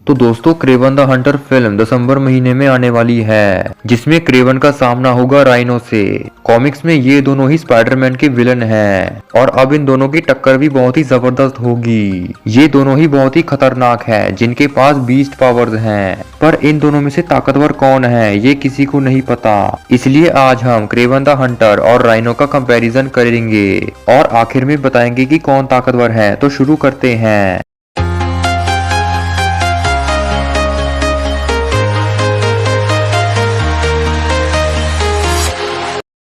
तो दोस्तों Kraven the Hunter film दिसंबर महीने में आने वाली है, जिसमें क्रेवन का सामना होगा राइनो से। कॉमिक्स में ये दोनों ही स्पाइडरमैन के विलन हैं और अब इन दोनों की टक्कर भी बहुत ही जबरदस्त होगी। ये दोनों ही बहुत ही खतरनाक हैं, जिनके पास बीस्ट पावर्स हैं, पर इन दोनों में से ताकतवर कौन है ये किसी को नहीं पता। इसलिए आज हम क्रेवन द हंटर और राइनो का कंपैरिजन करेंगे और आखिर में बताएंगे कि कौन ताकतवर है। तो शुरू करते हैं।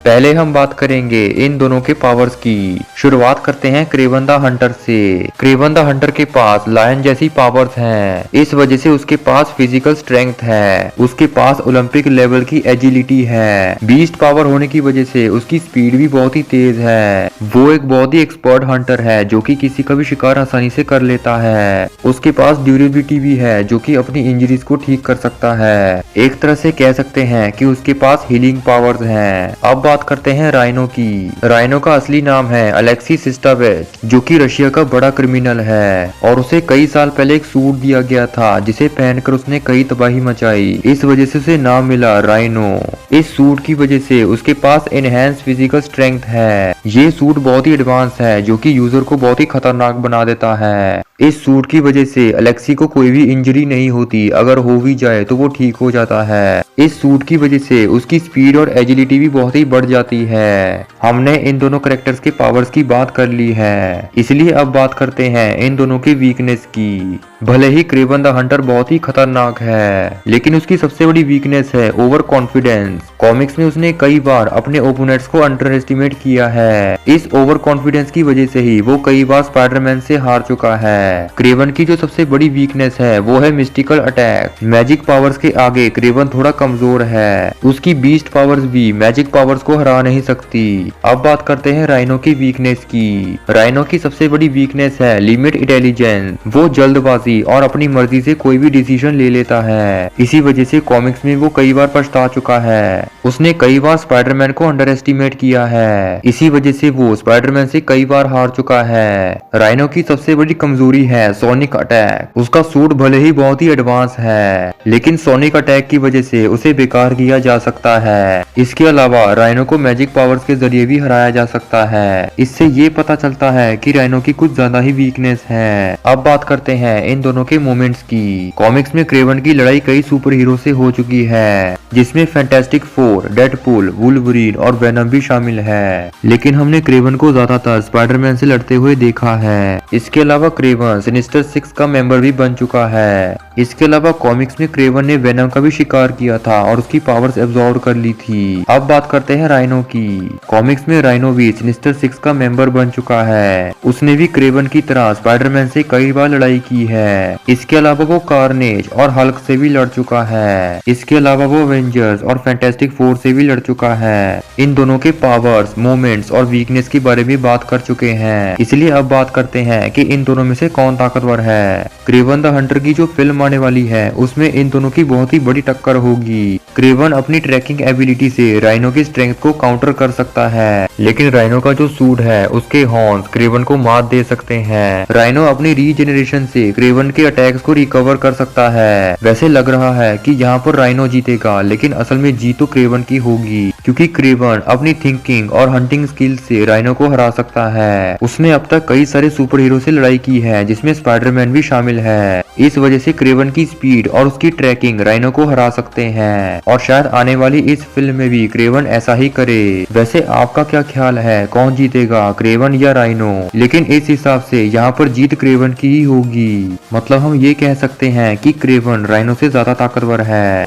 पहले हम बात करेंगे इन दोनों के पावर्स की। शुरुआत करते हैं क्रेवन द हंटर से। क्रेवन द हंटर के पास लायन जैसी पावर्स हैं, इस वजह से उसके पास फिजिकल स्ट्रेंथ है। उसके पास ओलंपिक लेवल की एजिलिटी है। बीस्ट पावर होने की वजह से उसकी स्पीड भी बहुत ही तेज है। वो एक बहुत ही एक्सपर्ट हंटर है जो कि किसी का भी शिकार आसानी से कर लेता है। उसके पास ड्यूरेबिलिटी भी है जो कि अपनी इंजरीज को ठीक कर सकता है। एक तरह से कह सकते हैं कि उसके पास हीलिंग पावर्स हैं। अब बात करते हैं राइनो की। राइनो का असली नाम है अलेक्सी सिस्टावेच, जो कि रशिया का बड़ा क्रिमिनल है और उसे कई साल पहले एक सूट दिया गया था जिसे पहनकर उसने कई तबाही मचाई। इस वजह से उसे नाम मिला राइनो। इस सूट की वजह से उसके पास एनहेंस फिजिकल स्ट्रेंथ है। ये सूट बहुत ही एडवांस है जो कि यूजर को बहुत ही खतरनाक बना देता है। इस सूट की वजह से अलेक्सी को कोई भी इंजरी नहीं होती, अगर हो भी जाए तो वो ठीक हो जाता है। इस सूट की वजह से उसकी स्पीड और एजिलिटी भी बहुत ही बढ़ जाती है। हमने इन दोनों कैरेक्टर्स के पावर्स की बात कर ली है, इसलिए अब बात करते हैं इन दोनों की वीकनेस की। भले ही क्रेवन द हंटर बहुत ही खतरनाक है, लेकिन उसकी सबसे बड़ी वीकनेस है ओवर कॉन्फिडेंस। कॉमिक्स में उसने कई बार अपने ओपोनेंट्स को अंडर एस्टिमेट किया है। इस ओवर कॉन्फिडेंस की वजह से ही वो कई बार स्पाइडरमैन से हार चुका है। क्रेवन की जो सबसे बड़ी वीकनेस है वो है मिस्टिकल अटैक। मैजिक पावर्स के आगे क्रेवन थोड़ा कमजोर है। उसकी बीस्ट पावर्स भी मैजिक पावर्स को हरा नहीं सकती। अब बात करते हैं राइनो की वीकनेस की। राइनो की सबसे बड़ी वीकनेस है लिमिट इंटेलिजेंस। वो जल्दबाजी और अपनी मर्जी से कोई भी डिसीजन ले लेता है। इसी वजह से कॉमिक्स में वो कई बार पछता चुका है। उसने कई बार स्पाइडरमैन को अंडर एस्टिमेट किया है। इसी वजह से वो स्पाइडरमैन से कई बार हार चुका है। राइनो की सबसे बड़ी कमजोरी है सोनिक अटैक। उसका सूट भले ही बहुत ही एडवांस है, लेकिन सोनिक अटैक की वजह से उसे बेकार किया जा सकता है। इसके अलावा राइनो को मैजिक पावर्स के जरिए भी हराया जा सकता है। इससे ये पता चलता है कि राइनो की कुछ ज्यादा ही वीकनेस है। अब बात करते हैं इन दोनों के मोमेंट्स की। कॉमिक्स में क्रेवन की लड़ाई कई सुपर हीरो से हो चुकी है, जिसमें फैंटास्टिक फोर, डेडपूल, वुल्वरीन और वेनम भी शामिल है। लेकिन हमने क्रेवन को ज्यादातर स्पाइडरमैन से लड़ते हुए देखा है। इसके अलावा क्रेवन सिनिस्टर सिक्स का मेंबर भी बन चुका है। इसके अलावा कॉमिक्स में क्रेवन ने वेनम का भी शिकार किया था और उसकी पावर्स एब्जॉर्ब कर ली थी। अब बात करते हैं राइनो की। कॉमिक्स में राइनो भी सिनिस्टर सिक्स का मेंबर बन चुका है। उसने भी क्रेवन की तरह स्पाइडरमैन से कई बार लड़ाई की है। इसके अलावा वो कार्नेज और हल्क से भी लड़ चुका है। इसके अलावा वो एवेंजर्स और फैंटास्टिक फोर से भी लड़ चुका है। इन दोनों के पावर्स, मोमेंट्स और वीकनेस के बारे में बात कर चुके हैं। इसलिए अब बात करते हैं कि इन दोनों में से कौन ताकतवर है। क्रेवन द हंटर की जो फिल्म आने वाली है उसमें इन दोनों की बहुत ही बड़ी टक्कर होगी। क्रेवन अपनी ट्रैकिंग एबिलिटी से राइनो की स्ट्रेंथ को काउंटर कर सकता है, लेकिन राइनो का जो सूट है उसके हॉर्न्स क्रेवन को मात दे सकते हैं। राइनो अपनी रीजेनरेशन से क्रेवन के अटैक्स को रिकवर कर सकता है। वैसे लग रहा है कि यहाँ पर राइनो जीतेगा, लेकिन असल में जीत तो क्रेवन की होगी, क्योंकि क्रेवन अपनी थिंकिंग और हंटिंग स्किल से राइनो को हरा सकता है। उसने अब तक कई सारे सुपर हीरो से लड़ाई की है, जिसमें स्पाइडरमैन भी शामिल है। इस वजह से क्रेवन की स्पीड और उसकी ट्रैकिंग राइनो को हरा सकते हैं, और शायद आने वाली इस फिल्म में भी क्रेवन ऐसा ही करे। वैसे आपका क्या ख्याल है, कौन जीतेगा, क्रेवन या राइनो? लेकिन इस हिसाब से यहाँ पर जीत क्रेवन की ही होगी। मतलब हम ये कह सकते हैं कि क्रेवन राइनो से ज्यादा ताकतवर है।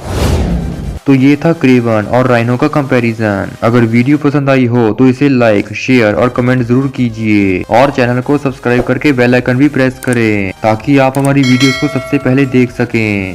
तो ये था क्रेवन और राइनो का कंपैरिजन। अगर वीडियो पसंद आई हो तो इसे लाइक, शेयर और कमेंट जरूर कीजिए, और चैनल को सब्सक्राइब करके बेल आइकन भी प्रेस करें ताकि आप हमारी वीडियोस को सबसे पहले देख सकें।